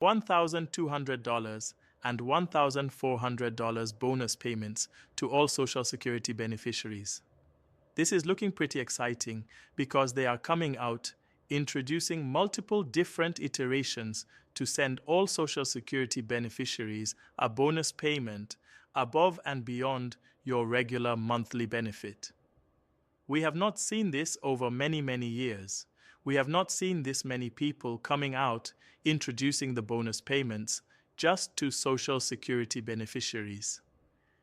$1,200 and $1,400 bonus payments to all Social Security beneficiaries. This is looking pretty exciting because they are coming out introducing multiple different iterations to send all Social Security beneficiaries a bonus payment above and beyond your regular monthly benefit. We have not seen this over many years. We have not seen this many people coming out introducing the bonus payments just to Social Security beneficiaries.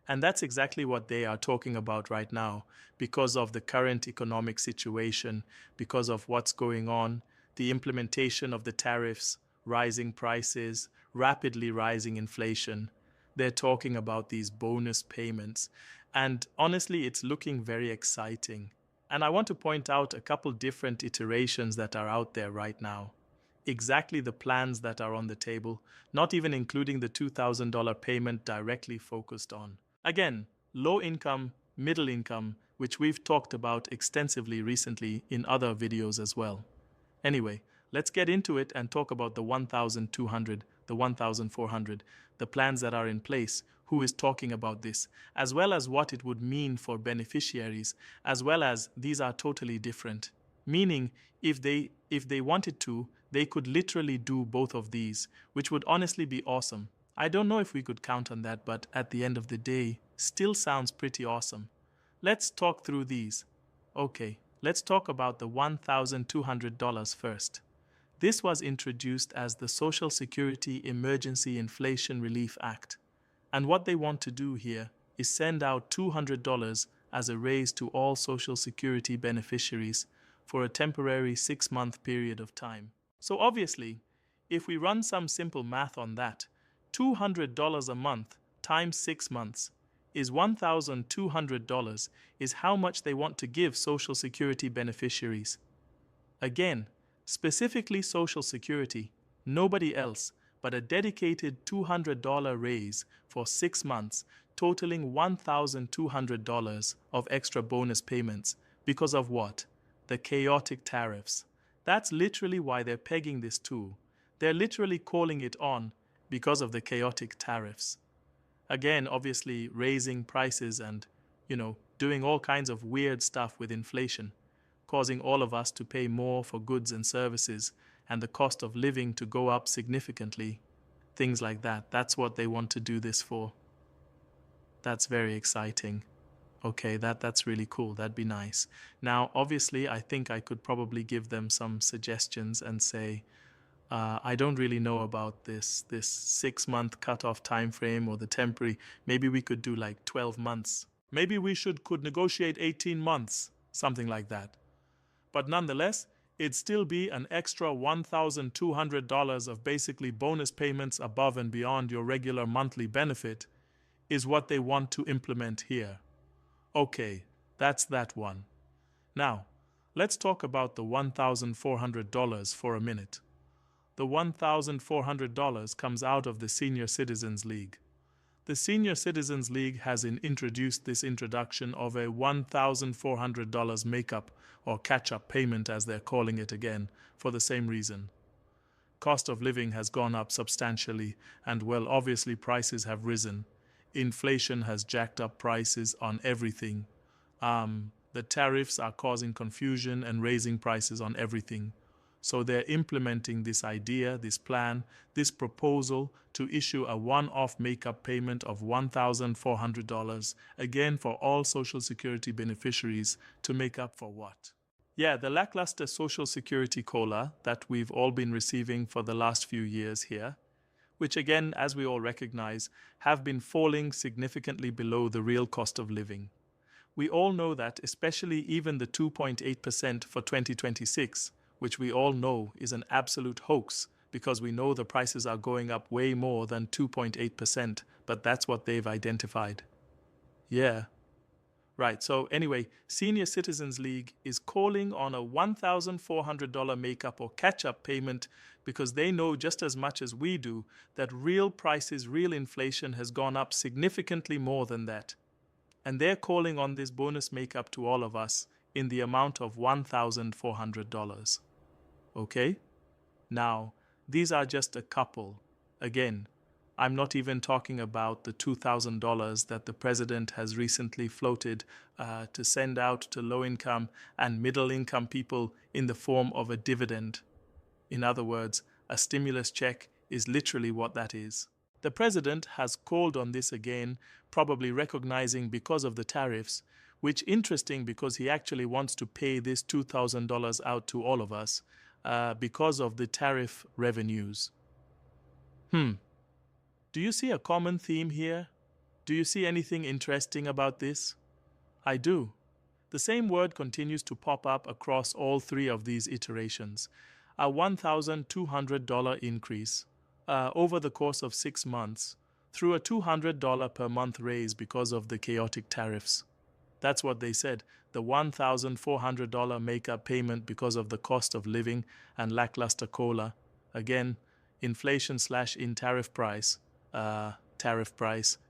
And that's exactly what they are talking about right now because of the current economic situation, because of what's going on, the implementation of the tariffs, rising prices, rapidly rising inflation. They're talking about these bonus payments. And honestly, it's looking very exciting. And I want to point out a couple different iterations that are out there right now. Exactly the plans that are on the table, not even including the $2,000 payment directly focused on. Again, low income, middle income, which we've talked about extensively recently in other videos as well. Anyway, let's get into it and talk about the 1,200, the 1,400, the plans that are in place, who is talking about this, as well as what it would mean for beneficiaries, as well as these are totally different. Meaning, if they wanted to, they could literally do both of these, which would honestly be awesome. I don't know if we could count on that, but at the end of the day, still sounds pretty awesome. Let's talk through these. Okay, let's talk about the $1,200 first. This was introduced as the Social Security Emergency Inflation Relief Act. And what they want to do here is send out $200 as a raise to all Social Security beneficiaries for a temporary 6-month period of time. So obviously, if we run some simple math on that, $200 a month times 6 months is $1,200 is how much they want to give Social Security beneficiaries. Again, specifically Social Security, nobody else, but a dedicated $200 raise for 6 months, totaling $1,200 of extra bonus payments because of what? The chaotic tariffs. That's literally why they're pegging this too. They're literally calling it on because of the chaotic tariffs. Again, obviously raising prices and, doing all kinds of weird stuff with inflation, causing all of us to pay more for goods and services and the cost of living to go up significantly. Things like that. That's what they want to do this for. That's very exciting. Okay, that's really cool. That'd be nice. Now, obviously, I think I could probably give them some suggestions and say, I don't really know about this 6-month cutoff time frame or the temporary. Maybe we could do like 12 months. Maybe we could negotiate 18 months, something like that. But nonetheless, it'd still be an extra $1,200 of basically bonus payments above and beyond your regular monthly benefit is what they want to implement here. Okay, that's that one. Now, let's talk about the $1,400 for a minute. The $1,400 comes out of the Senior Citizens League. The Senior Citizens League has introduced this introduction of a $1,400 make-up or catch-up payment, as they're calling it again, for the same reason. Cost of living has gone up substantially, and well, obviously prices have risen. Inflation has jacked up prices on everything. The tariffs are causing confusion and raising prices on everything. So they're implementing this idea, this plan, this proposal to issue a one-off make-up payment of $1,400, again for all Social Security beneficiaries to make up for what? Yeah, the lackluster Social Security COLA that we've all been receiving for the last few years here, which again, as we all recognize, have been falling significantly below the real cost of living. We all know that, especially even the 2.8% for 2026, which we all know is an absolute hoax because we know the prices are going up way more than 2.8%, but that's what they've identified. Yeah. Right, so anyway, Senior Citizens League is calling on a $1,400 make-up or catch-up payment because they know just as much as we do that real prices, real inflation has gone up significantly more than that. And they're calling on this bonus make-up to all of us in the amount of $1,400. Okay? Now, these are just a couple Again, I'm not even talking about the $2,000 that the president has recently floated to send out to low-income and middle-income people in the form of a dividend. In other words, a stimulus check is literally what that is. The president has called on this again, probably recognizing because of the tariffs, which interesting because he actually wants to pay this $2,000 out to all of us because of the tariff revenues. Do you see a common theme here? Do you see anything interesting about this? I do. The same word continues to pop up across all three of these iterations. A $1,200 increase over the course of 6 months through a $200 per month raise because of the chaotic tariffs. That's what they said, the $1,400 make-up payment because of the cost of living and lackluster cola. Again, inflation/in tariff price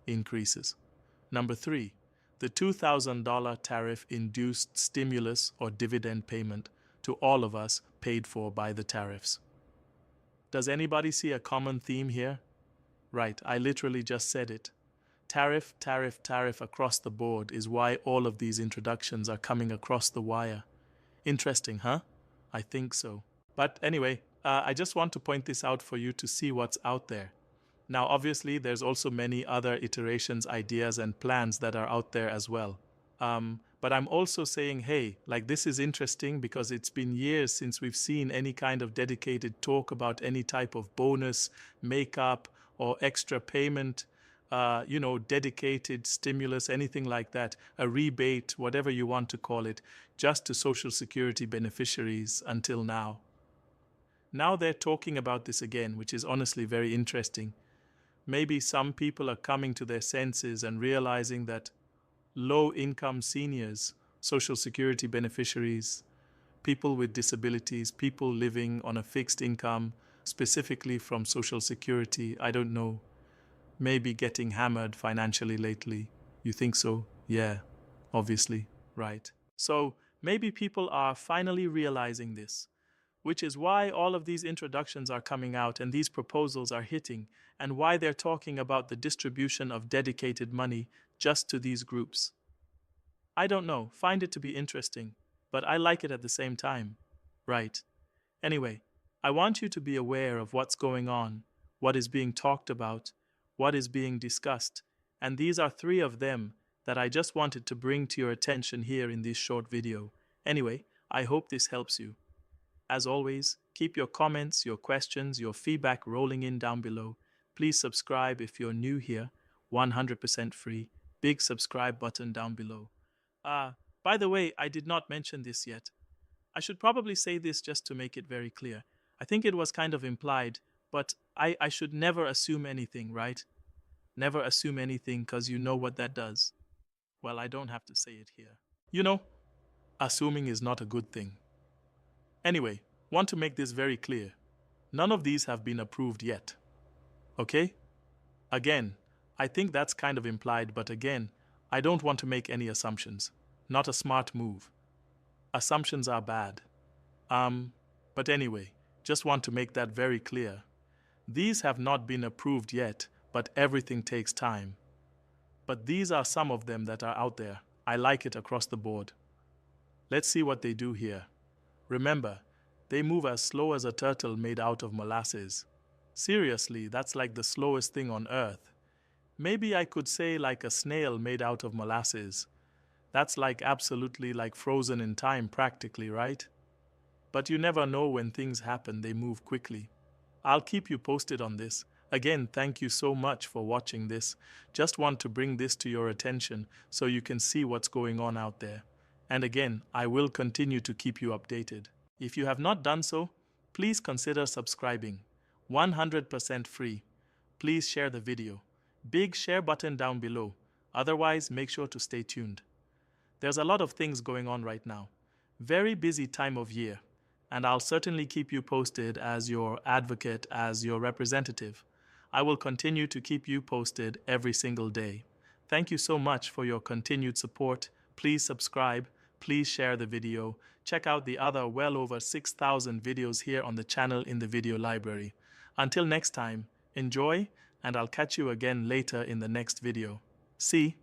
increases. Number 3, the $2,000 tariff-induced stimulus or dividend payment to all of us paid for by the tariffs. Does anybody see a common theme here? Right, I literally just said it. Tariff, tariff, tariff across the board is why all of these introductions are coming across the wire. Interesting, huh? I think so. But anyway, I just want to point this out for you to see what's out there. Now, obviously, there's also many other iterations, ideas, and plans that are out there as well. But I'm also saying, hey, like this is interesting because it's been years since we've seen any kind of dedicated talk about any type of bonus, make-up, or extra payment, dedicated stimulus, anything like that, a rebate, whatever you want to call it, just to Social Security beneficiaries until now. Now they're talking about this again, which is honestly very interesting. Maybe some people are coming to their senses and realizing that low-income seniors, Social Security beneficiaries, people with disabilities, people living on a fixed income, specifically from Social Security, I don't know, maybe getting hammered financially lately. You think so? Yeah, obviously, right. So maybe people are finally realizing this, which is why all of these introductions are coming out and these proposals are hitting, and why they're talking about the distribution of dedicated money just to these groups. I don't know, find it to be interesting, but I like it at the same time. Right. Anyway, I want you to be aware of what's going on, what is being talked about, what is being discussed, and these are 3 of them that I just wanted to bring to your attention here in this short video. Anyway, I hope this helps you. As always, keep your comments, your questions, your feedback rolling in down below. Please subscribe if you're new here, 100% free. Big subscribe button down below. By the way, I did not mention this yet. I should probably say this just to make it very clear. I think it was kind of implied, but I should never assume anything, right? Never assume anything because you know what that does. Well, I don't have to say it here. You know, assuming is not a good thing. Anyway, want to make this very clear. None of these have been approved yet. Okay? Again, I think that's kind of implied, but again, I don't want to make any assumptions. Not a smart move. Assumptions are bad. But anyway, just want to make that very clear. These have not been approved yet, but everything takes time. But these are some of them that are out there. I like it across the board. Let's see what they do here. Remember, they move as slow as a turtle made out of molasses. Seriously, that's like the slowest thing on earth. Maybe I could say like a snail made out of molasses. That's like absolutely like frozen in time practically, right? But you never know when things happen, they move quickly. I'll keep you posted on this. Again, thank you so much for watching this. Just want to bring this to your attention so you can see what's going on out there. And again, I will continue to keep you updated. If you have not done so, please consider subscribing. 100% free. Please share the video. Big share button down below. Otherwise, make sure to stay tuned. There's a lot of things going on right now. Very busy time of year. And I'll certainly keep you posted as your advocate, as your representative. I will continue to keep you posted every single day. Thank you so much for your continued support. Please subscribe. Please share the video. Check out the other well over 6,000 videos here on the channel in the video library. Until next time, Enjoy, and I'll catch you again later in the next video. See.